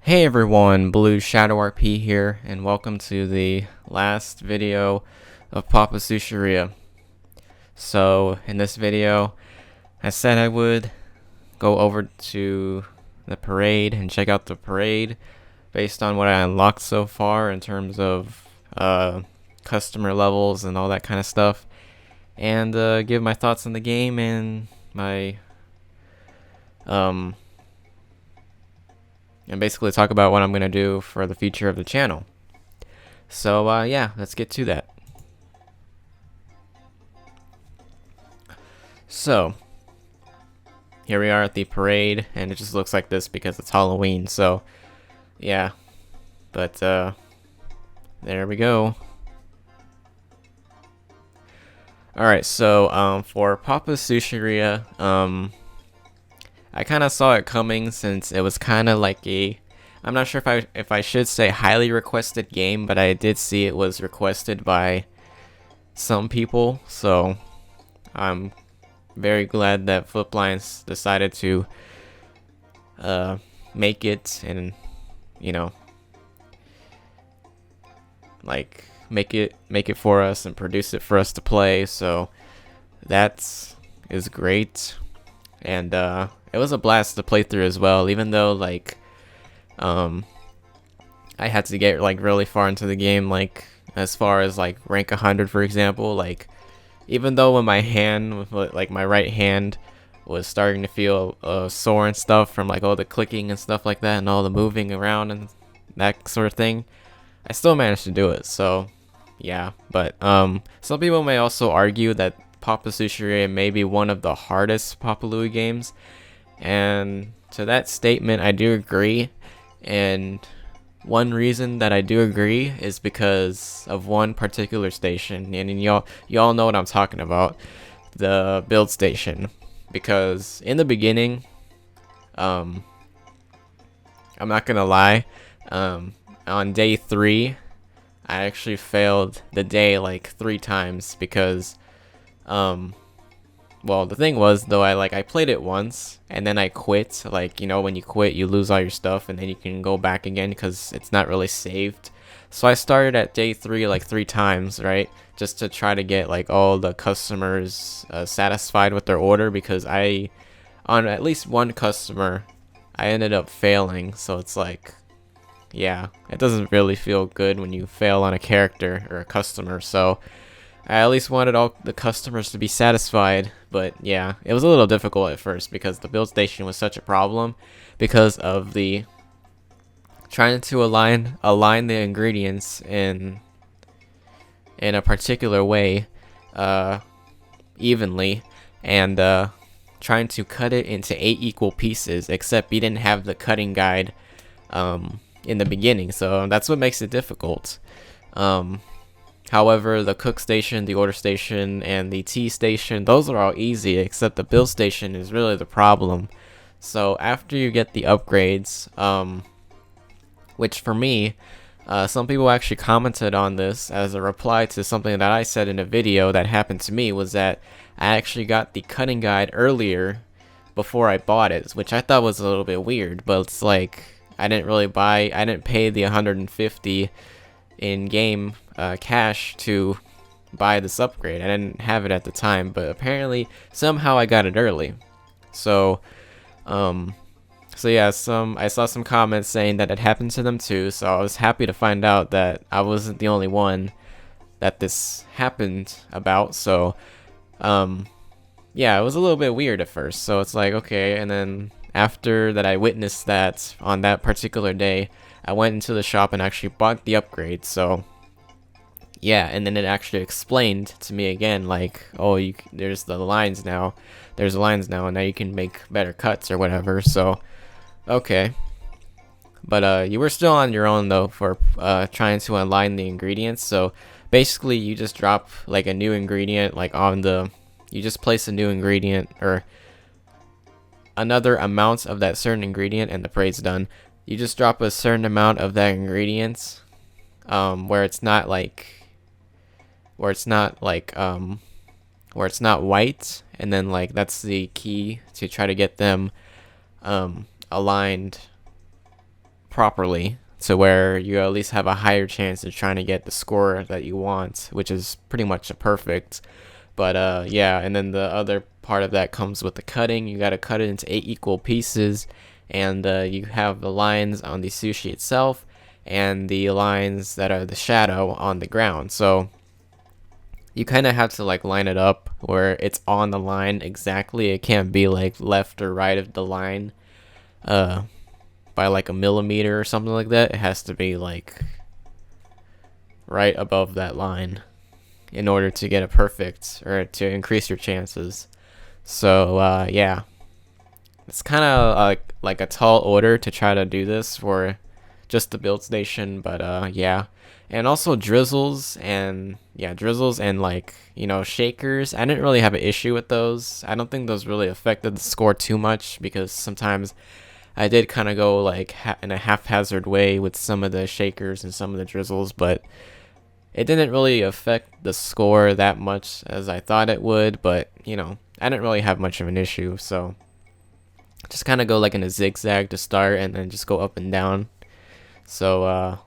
Hey everyone, Blue Shadow RP here, and welcome to the last video of Papa Sushiria. So, in this video, I said I would go over to the parade and check out the parade based on what I unlocked so far in terms of customer levels and all that kind of stuff, and give my thoughts on the game and my and basically talk about what I'm gonna do for the future of the channel. So yeah, let's get to that. So here we are at the parade, and it just looks like this because it's Halloween. So yeah, but there we go. Alright, so for Papa Sushiria, I kind of saw it coming since it was kind of like I'm not sure if I should say highly requested game, but I did see it was requested by some people, so I'm very glad that Flipline decided to make it and, you know, like make it for us and produce it for us to play. So that is great, and it was a blast to play through as well, even though like I had to get like really far into the game, like as far as like rank 100 for example. Like even though when my hand, like my right hand was starting to feel sore and stuff from like all the clicking and stuff like that and all the moving around and that sort of thing, I still managed to do it. So yeah, but some people may also argue that Papa Sushiria may be one of the hardest Papa Louie games, and to that statement I do agree. And one reason that I do agree is because of one particular station, and y'all know what I'm talking about, the build station. Because in the beginning, I'm not gonna lie, on day 3 I actually failed the day like 3 times because well, the thing was though, I played it once and then I quit. Like, you know, when you quit you lose all your stuff and then you can go back again because it's not really saved. So I started at day 3 like 3 times, right, just to try to get like all the customers satisfied with their order, because on at least one customer I ended up failing. So it's like, yeah, it doesn't really feel good when you fail on a character or a customer. So I at least wanted all the customers to be satisfied, but yeah, it was a little difficult at first because the build station was such a problem because of the trying to align the ingredients in a particular way evenly, and trying to cut it into 8 equal pieces, except you didn't have the cutting guide in the beginning, so that's what makes it difficult. However, the cook station, the order station, and the tea station, those are all easy, except the build station is really the problem. So after you get the upgrades, which for me, some people actually commented on this as a reply to something that I said in a video that happened to me, was that I actually got the cutting guide earlier before I bought it, which I thought was a little bit weird, but it's like I didn't pay the 150 in-game cash to buy this upgrade. I didn't have it at the time, but apparently somehow I got it early. So yeah, I saw some comments saying that it happened to them too, so I was happy to find out that I wasn't the only one that this happened about. So yeah, it was a little bit weird at first, so it's like, okay. And then after that I witnessed that on that particular day, I went into the shop and actually bought the upgrade. So yeah, and then it actually explained to me again, like, oh, there's lines now, and now you can make better cuts or whatever. So okay, but you were still on your own though for trying to align the ingredients. So basically you just drop like a new ingredient, like you just place a new ingredient or another amount of that certain ingredient and the parade's done. You just drop a certain amount of that ingredient where it's not white, and then like that's the key to try to get them aligned properly to where you at least have a higher chance of trying to get the score that you want, which is pretty much a perfect. But yeah, and then the other part of that comes with the cutting. You got to cut it into 8 equal pieces, and you have the lines on the sushi itself and the lines that are the shadow on the ground. So you kind of have to like line it up where it's on the line exactly. It can't be like left or right of the line by like a millimeter or something like that. It has to be like right above that line in order to get a perfect or to increase your chances. So yeah, it's kind of like a tall order to try to do this for just the build station, but yeah. And also drizzles and like, you know, shakers. I didn't really have an issue with those. I don't think those really affected the score too much because sometimes I did kind of go like in a haphazard way with some of the shakers and some of the drizzles, but it didn't really affect the score that much as I thought it would. But you know, I didn't really have much of an issue, so just kind of go like in a zigzag to start and then just go up and down. So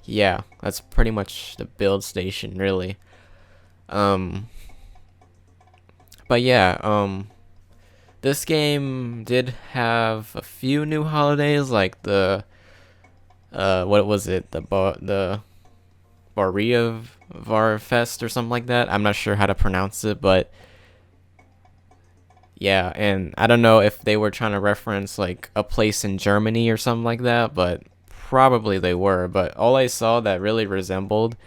yeah, that's pretty much the build station really. But yeah, this game did have a few new holidays, like the what was it, the Baria Var Fest or something like that. I'm not sure how to pronounce it, but yeah, and I don't know if they were trying to reference like a place in Germany or something like that, but probably they were. But all I saw that really resembled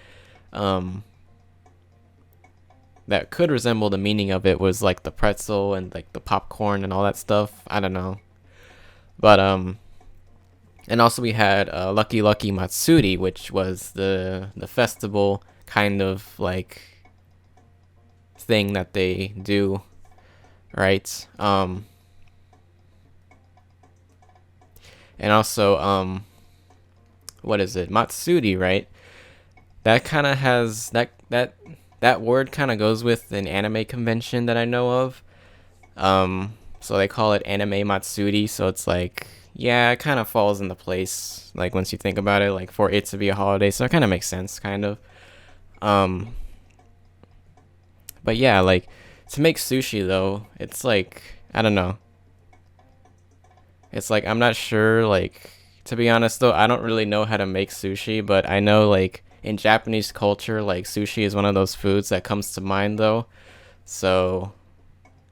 that could resemble the meaning of it was like the pretzel and like the popcorn and all that stuff. I don't know. But and also we had Lucky Lucky Matsuri, which was the festival kind of like thing that they do, right? And also what is it? Matsuri, right? That kind of has that word kind of goes with an anime convention that I know of. So they call it anime Matsuri, so it's like, yeah, it kind of falls into place like once you think about it, like for it to be a holiday, so it kind of makes sense kind of. Um but yeah, like to make sushi though, it's like, I don't know. It's like I'm not sure, like to be honest though, I don't really know how to make sushi, but I know like in Japanese culture, like sushi is one of those foods that comes to mind though. So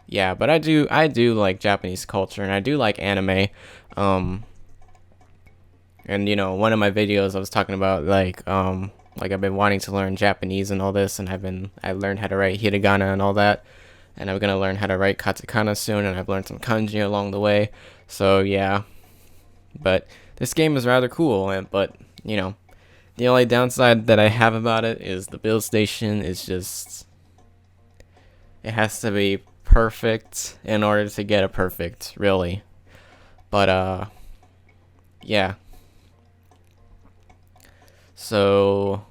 yeah, but I do like Japanese culture and I do like anime. Um and you know, one of my videos I was talking about like I've been wanting to learn Japanese and all this, and I learned how to write hiragana and all that. And I'm gonna learn how to write katakana soon, and I've learned some kanji along the way. So yeah. But this game is rather cool, but you know, the only downside that I have about it is the build station is just, it has to be perfect in order to get a perfect, really. But yeah. So,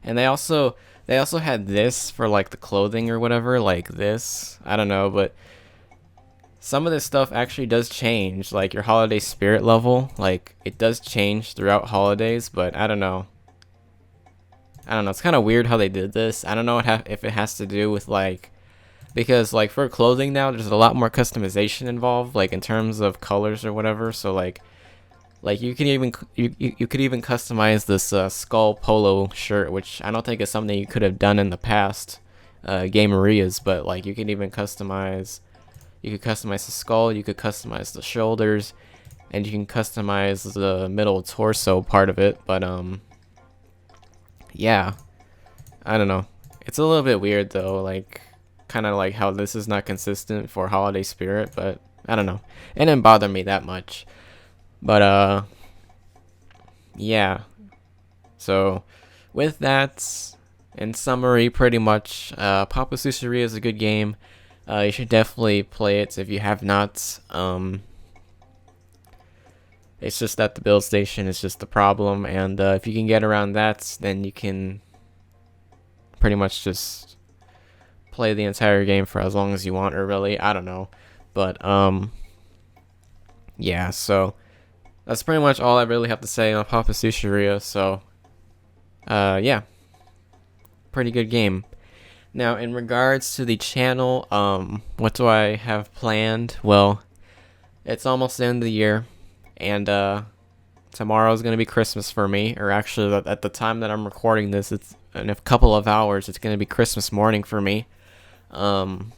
and they also had this for like the clothing or whatever, like this. I don't know, but some of this stuff actually does change, like your holiday spirit level, like it does change throughout holidays, but I don't know. It's kind of weird how they did this. I don't know if it has to do with like, because like for clothing now, there's a lot more customization involved, like in terms of colors or whatever. So like you can even you could even customize this skull polo shirt, which I don't think is something you could have done in the past game areas, but like you could customize the skull, you could customize the shoulders, and you can customize the middle torso part of it. But yeah, I don't know. It's a little bit weird though, like kind of like how this is not consistent for holiday spirit, but I don't know. It didn't bother me that much. But yeah. So with that, in summary, pretty much, Papa Sushiria is a good game. You should definitely play it if you have not. It's just that the build station is just the problem, and if you can get around that, then you can pretty much just play the entire game for as long as you want, or really, I don't know. But yeah, so that's pretty much all I really have to say on Papa Sushiria. So, yeah, pretty good game. Now, in regards to the channel, what do I have planned? Well, it's almost the end of the year, and tomorrow is gonna be Christmas for me. Or actually, at the time that I'm recording this, it's in a couple of hours. It's gonna be Christmas morning for me. And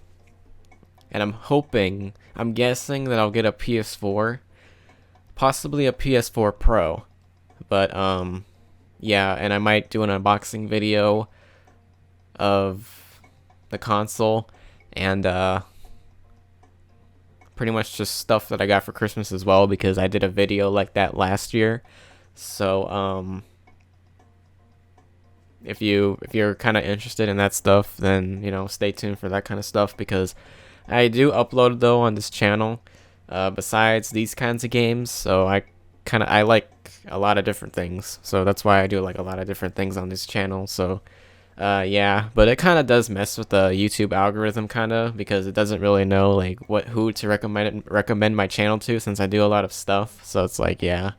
I'm guessing that I'll get a PS4, possibly a PS4 Pro. But yeah, and I might do an unboxing video of the console, and pretty much just stuff that I got for Christmas as well, because I did a video like that last year. So if you're kind of interested in that stuff, then stay tuned for that kind of stuff, because I do upload though on this channel besides these kinds of games. So I like a lot of different things, so that's why I do like a lot of different things on this channel. So yeah, but it kind of does mess with the YouTube algorithm kind of, because it doesn't really know like who to recommend my channel to, since I do a lot of stuff. So it's like, yeah,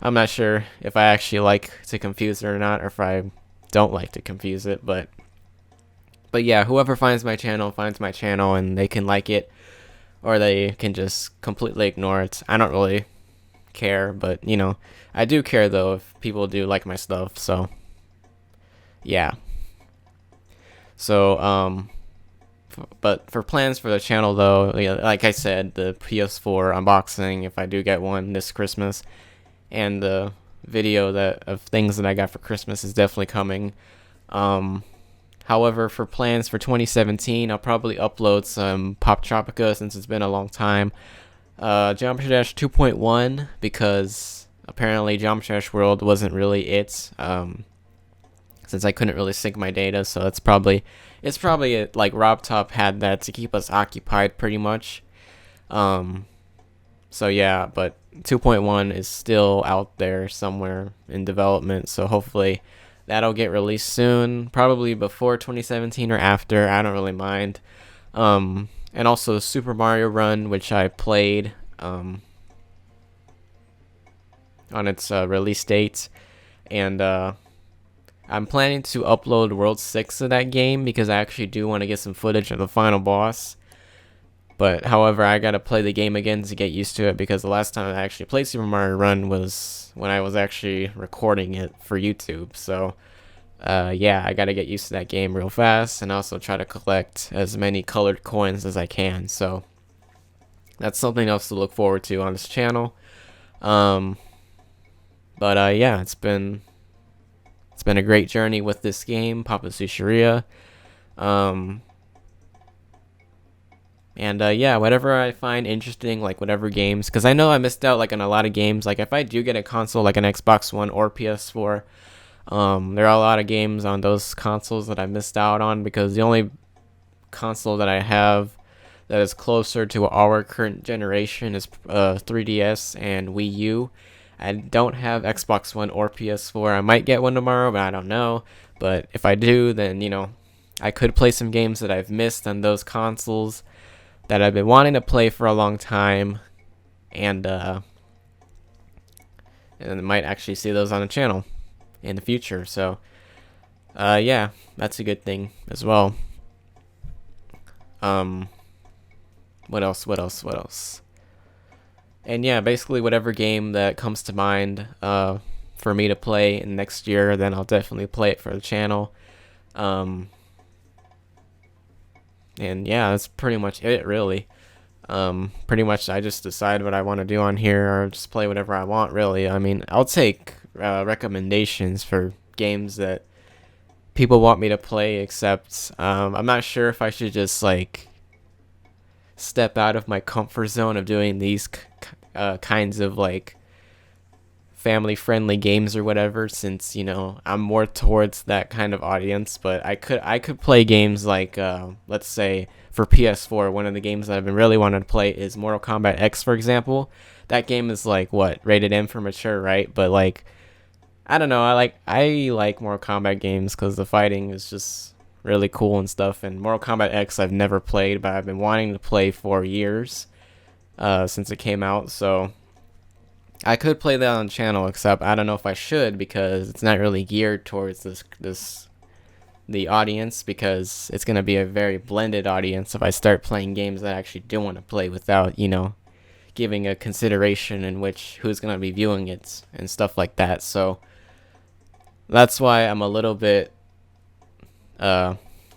I'm not sure if I actually like to confuse it or not, or if I don't like to confuse it. But yeah, whoever finds my channel, and they can like it, or they can just completely ignore it. I don't really care, but I do care though if people do like my stuff. So yeah. So but for plans for the channel though, like I said, the PS4 unboxing, if I do get one this Christmas, and the video of things that I got for Christmas is definitely coming. However, for plans for 2017, I'll probably upload some Pop Tropica, since it's been a long time. Geometry Dash 2.1, because apparently Geometry Dash World wasn't really it. Since I couldn't really sync my data, so it's probably like RobTop had that to keep us occupied pretty much. So yeah, but 2.1 is still out there somewhere in development, so hopefully that'll get released soon, probably before 2017 or after. I don't really mind. And also Super Mario Run, which I played on its release date, and I'm planning to upload World 6 of that game, because I actually do want to get some footage of the final boss. But however, I gotta play the game again to get used to it, because the last time I actually played Super Mario Run was when I was actually recording it for YouTube. So yeah, I gotta get used to that game real fast, and also try to collect as many colored coins as I can. So that's something else to look forward to on this channel. But yeah, it's been a great journey with this game, Papa Sushiria. And yeah, whatever I find interesting, like whatever games, because I know I missed out like on a lot of games. Like if I do get a console like an Xbox One or PS4, there are a lot of games on those consoles that I missed out on, because the only console that I have that is closer to our current generation is 3DS and Wii U. I don't have Xbox One or PS4. I might get one tomorrow, but I don't know. But if I do, then I could play some games that I've missed on those consoles that I've been wanting to play for a long time, and might actually see those on the channel in the future. So yeah, that's a good thing as well. What else? And yeah, basically whatever game that comes to mind for me to play in next year, then I'll definitely play it for the channel. And yeah, that's pretty much it, really. Pretty much I just decide what I want to do on here, or just play whatever I want, really. I mean, I'll take recommendations for games that people want me to play, except I'm not sure if I should just like step out of my comfort zone of doing these kinds of like family friendly games or whatever, since I'm more towards that kind of audience. But I could play games like let's say for PS4, one of the games that I've been really wanting to play is Mortal Kombat X, for example. That game is like what, rated M for mature, right? But like, I don't know, I like Mortal Kombat games because the fighting is just really cool and stuff. And Mortal Kombat X I've never played, but I've been wanting to play for years since it came out. So I could play that on the channel, except I don't know if I should because it's not really geared towards the audience, because it's gonna be a very blended audience if I start playing games that I actually do want to play without, giving a consideration in which who's gonna be viewing it and stuff like that. So that's why I'm a little bit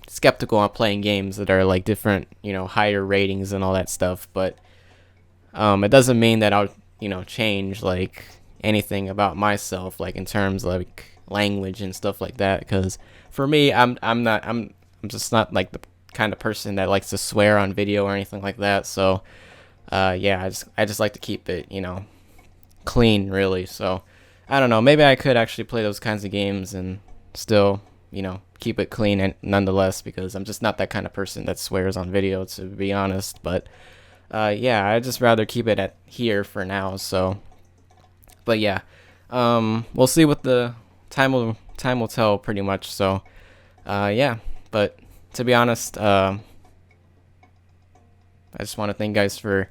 skeptical on playing games that are like different, higher ratings and all that stuff. But it doesn't mean that I'll change like anything about myself, like in terms of like language and stuff like that, because for me, I'm just not like the kind of person that likes to swear on video or anything like that. So yeah, I just like to keep it clean, really. So I don't know, maybe I could actually play those kinds of games and still keep it clean and nonetheless, because I'm just not that kind of person that swears on video, to be honest. But yeah, I'd just rather keep it at here for now. So but yeah, we'll see what the time will tell, pretty much. So yeah, but to be honest, I just want to thank you guys for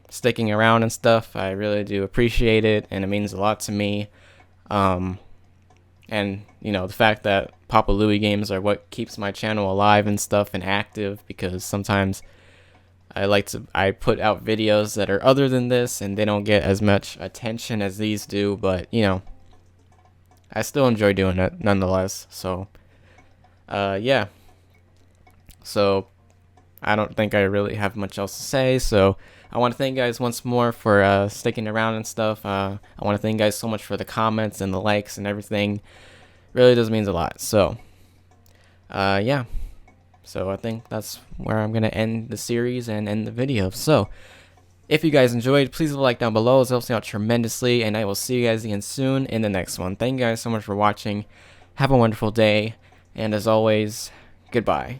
sticking around and stuff. I really do appreciate it, and it means a lot to me. And the fact that Papa Louie games are what keeps my channel alive and stuff and active, because sometimes I put out videos that are other than this and they don't get as much attention as these do, but I still enjoy doing it nonetheless. So yeah, so I don't think I really have much else to say. So I want to thank you guys once more for sticking around and stuff. I want to thank you guys so much for the comments and the likes and everything. Really does mean a lot. So yeah, so I think that's where I'm gonna end the series and end the video. So if you guys enjoyed, please leave a like down below. It helps me out tremendously, and I will see you guys again soon in the next one. Thank you guys so much for watching. Have a wonderful day, and as always, goodbye.